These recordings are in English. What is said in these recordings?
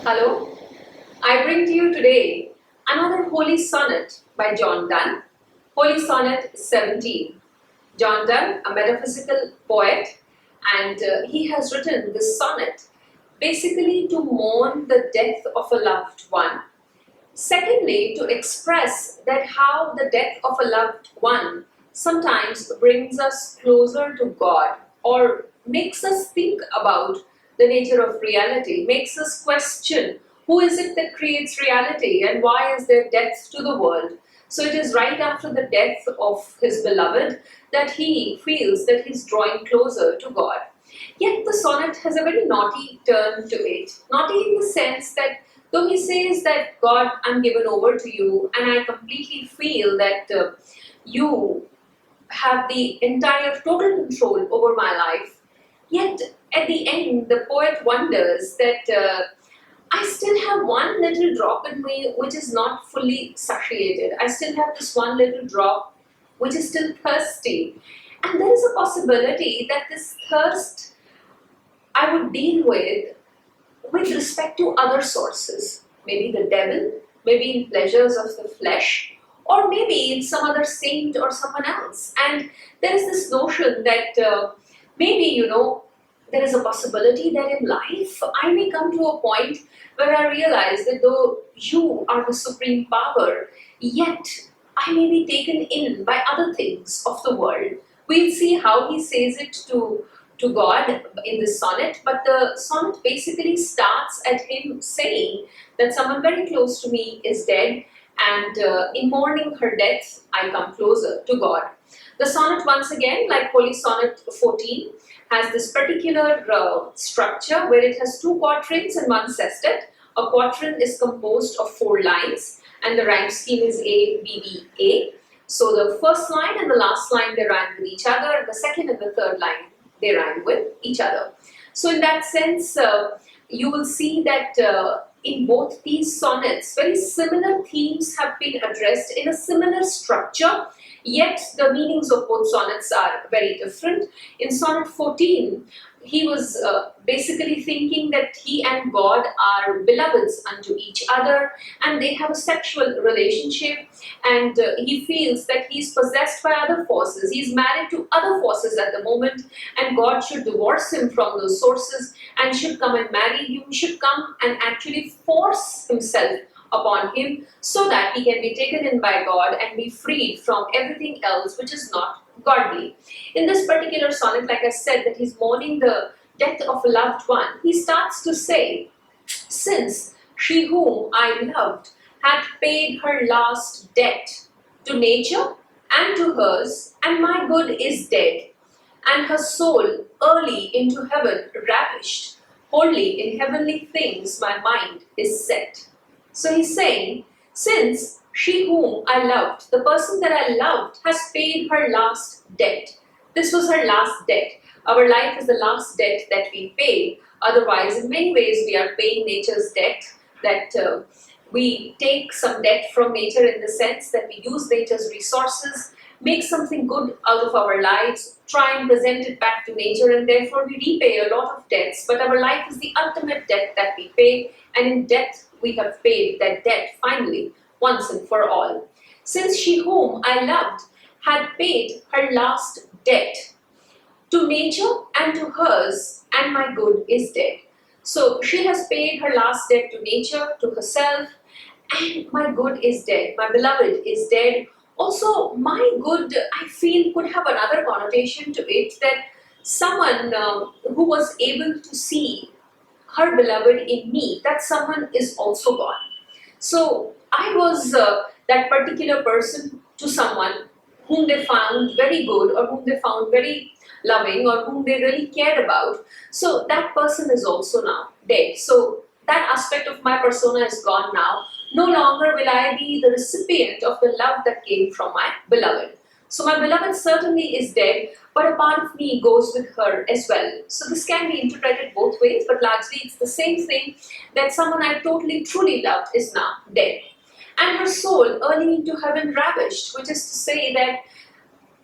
Hello, I bring to you today another holy sonnet by John Donne, Holy Sonnet 17. John Donne, a metaphysical poet, and he has written this sonnet basically to mourn the death of a loved one. Secondly, to express that how the death of a loved one sometimes brings us closer to God or makes us think about the nature of reality, makes us question who is it that creates reality and why is there death to the world. So it is right after the death of his beloved that he feels that he's drawing closer to God. Yet the sonnet has a very naughty turn to it. Naughty in the sense that though he says that God, I'm given over to you and I completely feel that you have the entire total control over my life, yet at the end the poet wonders that I still have one little drop in me which is not fully satiated. I still have this one little drop which is still thirsty. And there is a possibility that this thirst I would deal with respect to other sources. Maybe the devil, maybe in pleasures of the flesh, or maybe in some other saint or someone else. And there is this notion that maybe, there is a possibility that in life I may come to a point where I realize that though you are the supreme power, yet I may be taken in by other things of the world. We'll see how he says it to God in this sonnet, but the sonnet basically starts at him saying that someone very close to me is dead, and in mourning her death, I come closer to God. The sonnet, once again, like Holy Sonnet 14, has this particular structure where it has two quatrains and one sestet. A quatrain is composed of 4 lines, and the rhyme scheme is A, B, B, A. So the first line and the last line, they rhyme with each other, and the second and the third line, they rhyme with each other. So in that sense, you will see that in both these sonnets, very similar themes have been addressed in a similar structure, yet the meanings of both sonnets are very different. In Sonnet 14, he was basically thinking that he and God are beloveds unto each other and they have a sexual relationship, and he feels that he's possessed by other forces. He's married to other forces at the moment, and God should divorce him from those sources and should come and marry him, should come and actually force himself upon him so that he can be taken in by God and be freed from everything else which is not godly. In this particular sonnet, like I said, that he's mourning the death of a loved one, he starts to say, since she whom I loved had paid her last debt to nature and to hers, and my good is dead, and her soul early into heaven ravished, wholly in heavenly things my mind is set. So he's saying, since she whom I loved, the person that I loved, has paid her last debt. This was her last debt. Our life is the last debt that we pay. Otherwise, in many ways, we are paying nature's debt, that we take some debt from nature in the sense that we use nature's resources, make something good out of our lives, try and present it back to nature, and therefore we repay a lot of debts. But our life is the ultimate debt that we pay, and in death we have paid that debt finally, once and for all. Since she whom I loved had paid her last debt to nature and to hers, and my good is dead. So she has paid her last debt to nature, to herself, and my good is dead. My beloved is dead. Also, my good, I feel, could have another connotation to it, that someone who was able to see her beloved in me, that someone is also gone. So I was that particular person to someone whom they found very good, or whom they found very loving, or whom they really cared about. So that person is also now dead. So that aspect of my persona is gone now. No longer will I be the recipient of the love that came from my beloved. So my beloved certainly is dead, but a part of me goes with her as well. So this can be interpreted both ways, but largely it's the same thing, that someone I totally truly loved is now dead. And her soul early into heaven ravished, which is to say that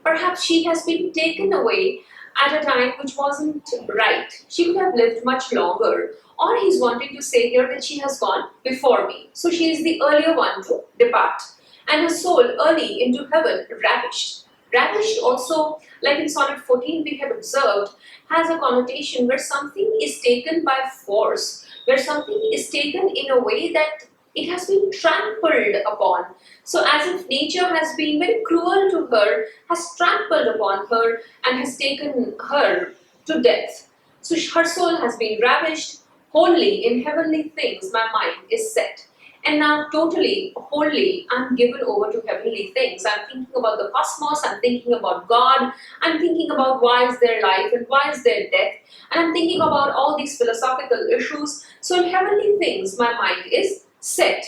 perhaps she has been taken away at a time which wasn't right. She could have lived much longer or he's wanting to say here that she has gone before me. So she is the earlier one to depart. And her soul early into heaven ravished. Ravished also, like in Sonnet 14 we had observed, has a connotation where something is taken by force, where something is taken in a way that it has been trampled upon. So as if nature has been very cruel to her, has trampled upon her and has taken her to death. So her soul has been ravished. Wholly in heavenly things my mind is set. And now totally, wholly, I'm given over to heavenly things. I'm thinking about the cosmos, I'm thinking about God, I'm thinking about why is there life and why is there death, and I'm thinking about all these philosophical issues. So in heavenly things my mind is set.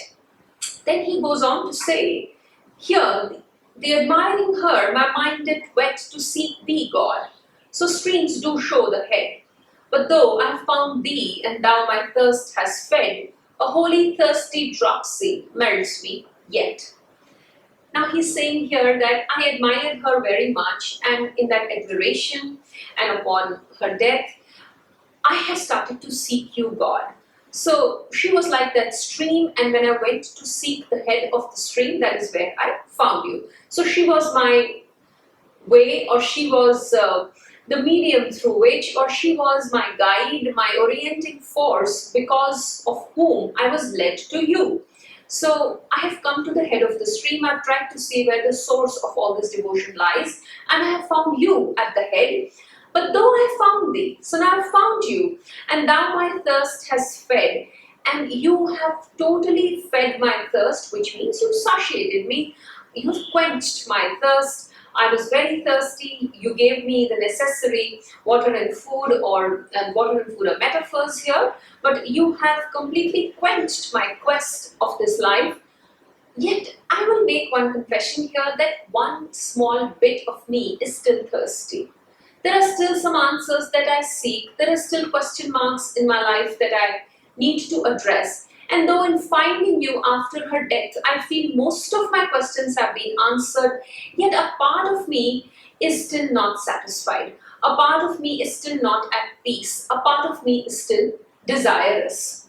Then he goes on to say, here, the admiring her, my mind did wet to seek thee, God. So streams do show the head. But though I have found thee, and thou my thirst hast fed, a holy thirsty dropsy melts me yet. Now he's saying here that I admired her very much, and in that admiration and upon her death, I have started to seek you, God. So she was like that stream, and when I went to seek the head of the stream, that is where I found you. So she was my way, or she was the medium through which, or she was my guide, my orienting force, because of whom I was led to you. So I have come to the head of the stream, I've tried to see where the source of all this devotion lies, and I have found you at the head. But though I found thee, so now I have found you, and thou my thirst has fed, and you have totally fed my thirst, which means you satiated me, you have quenched my thirst. I was very thirsty, you gave me the necessary water and food, and water and food are metaphors here, but you have completely quenched my quest of this life. Yet I will make one confession here, that one small bit of me is still thirsty. There are still some answers that I seek, there are still question marks in my life that I need to address. And though in finding you after her death, I feel most of my questions have been answered, yet a part of me is still not satisfied. A part of me is still not at peace. A part of me is still desirous.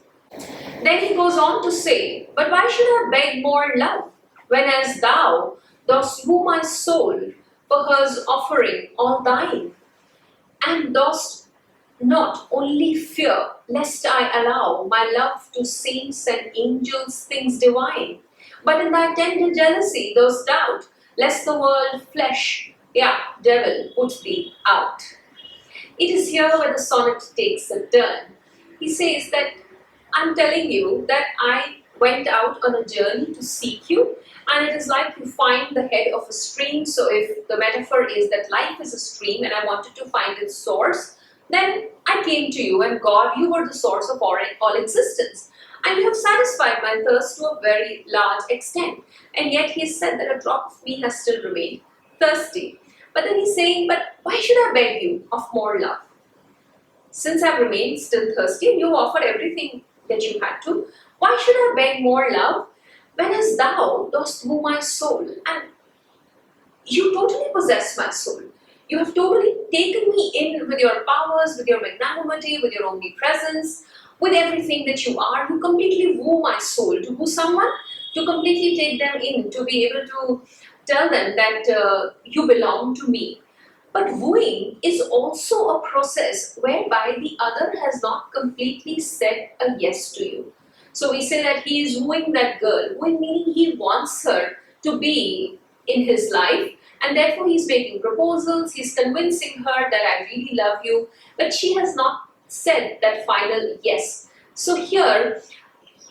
Then he goes on to say, but why should I beg more love, when as thou dost woo my soul for hers offering all thine, and dost not only fear lest I allow my love to saints and angels things divine, but in thy tender jealousy dost doubt lest the world flesh, devil, put thee out. It is here where the sonnet takes a turn. He says that I'm telling you that I went out on a journey to seek you, and it is like you find the head of a stream. So if the metaphor is that life is a stream and I wanted to find its source, then I came to you, and God, you were the source of all existence. And you have satisfied my thirst to a very large extent. And yet he said that a drop of me has still remained thirsty. But then he's saying, but why should I beg you of more love? Since I've remained still thirsty and you offered everything that you had to, why should I beg more love, when as thou dost woo my soul? And you totally possess my soul. You have totally taken me in with your powers, with your magnanimity, with your omnipresence, with everything that you are. You completely woo my soul. To woo someone, to completely take them in, to be able to tell them that you belong to me. But wooing is also a process whereby the other has not completely said a yes to you. So we say that he is wooing that girl, wooing meaning he wants her to be in his life, and therefore he's making proposals, he's convincing her that I really love you, but she has not said that final yes. So here,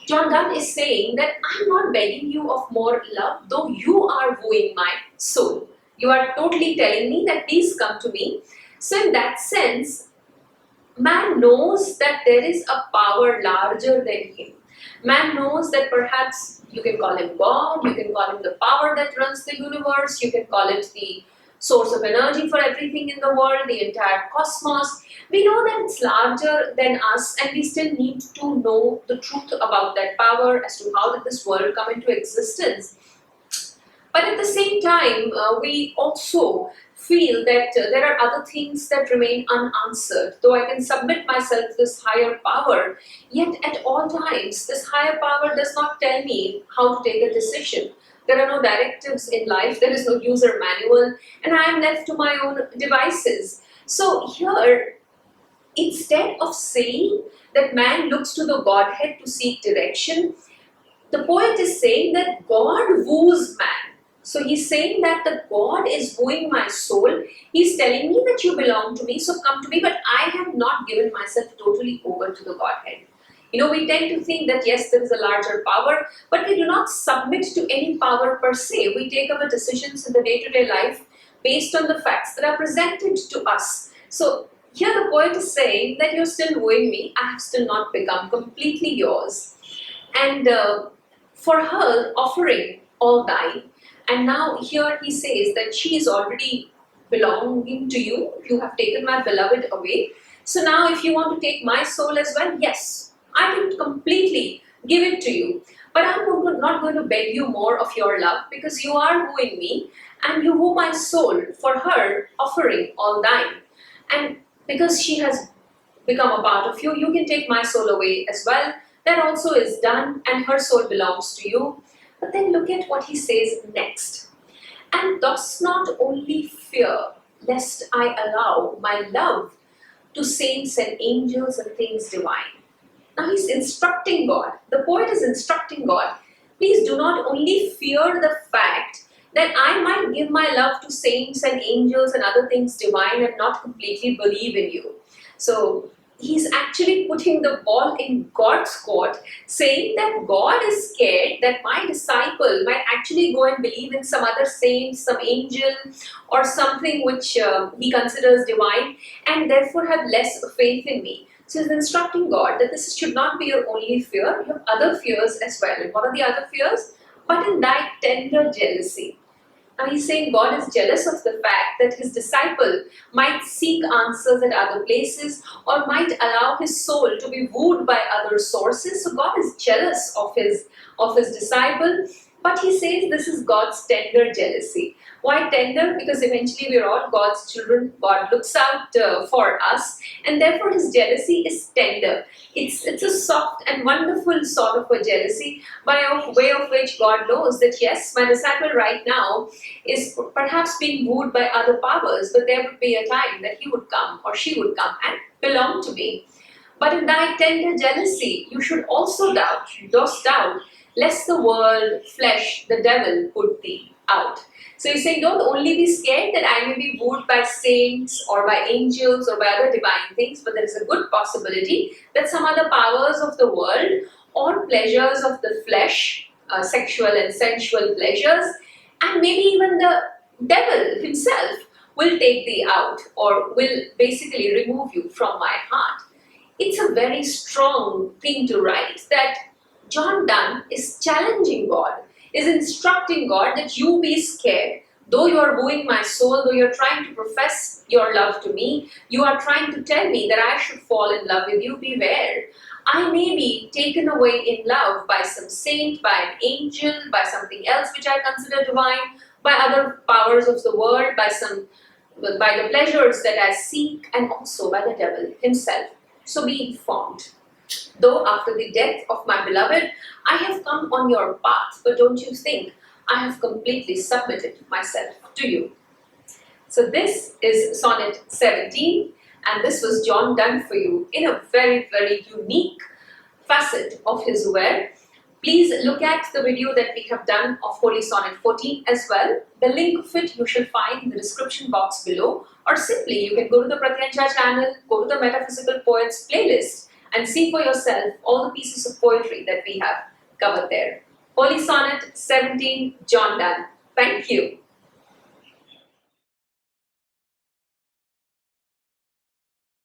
John Donne is saying that I'm not begging you of more love, though you are wooing my soul. You are totally telling me that please come to me. So in that sense, man knows that there is a power larger than him. Man knows that perhaps you can call him God, you can call him the power that runs the universe, you can call it the source of energy for everything in the world, the entire cosmos. We know that it's larger than us, and we still need to know the truth about that power as to how did this world come into existence. But at the same time, we also feel that there are other things that remain unanswered. Though I can submit myself to this higher power, yet at all times, this higher power does not tell me how to take a decision. There are no directives in life, there is no user manual, and I am left to my own devices. So here, instead of saying that man looks to the Godhead to seek direction, the poet is saying that God woos man. So he's saying that the God is wooing my soul. He's telling me that you belong to me, so come to me, but I have not given myself totally over to the Godhead. We tend to think that yes, there is a larger power, but we do not submit to any power per se. We take our decisions in the day-to-day life based on the facts that are presented to us. So here the poet is saying that you're still wooing me, I have still not become completely yours. And for her, offering all thine, and now here he says that she is already belonging to you, you have taken my beloved away. So now if you want to take my soul as well, yes, I can completely give it to you. But I'm not going to beg you more of your love, because you are wooing me and you woo my soul. For her, offering all thine. And because she has become a part of you, you can take my soul away as well. That also is done, and her soul belongs to you. But then look at what he says next. And dost not only fear, lest I allow my love to saints and angels and things divine. Now he's instructing God. The poet is instructing God. Please do not only fear the fact that I might give my love to saints and angels and other things divine and not completely believe in you. So he's actually putting the ball in God's court, saying that God is scared that my disciple might actually go and believe in some other saint, some angel, or something which he considers divine, and therefore have less faith in me. So he's instructing God that this should not be your only fear, you have other fears as well. And what are the other fears? But in thy tender jealousy. Now he's saying God is jealous of the fact that his disciple might seek answers at other places, or might allow his soul to be wooed by other sources. So God is jealous of his disciple, but he says this is God's tender jealousy. Why tender? Because eventually we are all God's children. God looks out for us, and therefore his jealousy is tender. It's a soft and wonderful sort of a jealousy, by way of which God knows that yes, my disciple right now is perhaps being wooed by other powers, but there would be a time that he would come or she would come and belong to me. But in thy tender jealousy, you should also dost doubt, lest the world, flesh, the devil put thee out. So he's saying, don't only be scared that I may be wooed by saints or by angels or by other divine things, but there is a good possibility that some other powers of the world or pleasures of the flesh, sexual and sensual pleasures, and maybe even the devil himself will take thee out, or will basically remove you from my heart. It's a very strong thing to write, that John Donne is challenging God, is instructing God that you be scared. Though you are wooing my soul, though you're trying to profess your love to me, you are trying to tell me that I should fall in love with you, beware. I may be taken away in love by some saint, by an angel, by something else which I consider divine, by other powers of the world, by the pleasures that I seek, and also by the devil himself. So be informed. Though after the death of my beloved, I have come on your path, but don't you think I have completely submitted myself to you. So this is Sonnet 17, and this was John Donne for you in a very, very unique facet of his work. Please look at the video that we have done of Holy Sonnet 14 as well. The link of it you shall find in the description box below, or simply you can go to the Pratyancha channel, go to the Metaphysical Poets playlist, and see for yourself all the pieces of poetry that we have covered there. Holy Sonnet 17, John Donne. Thank you.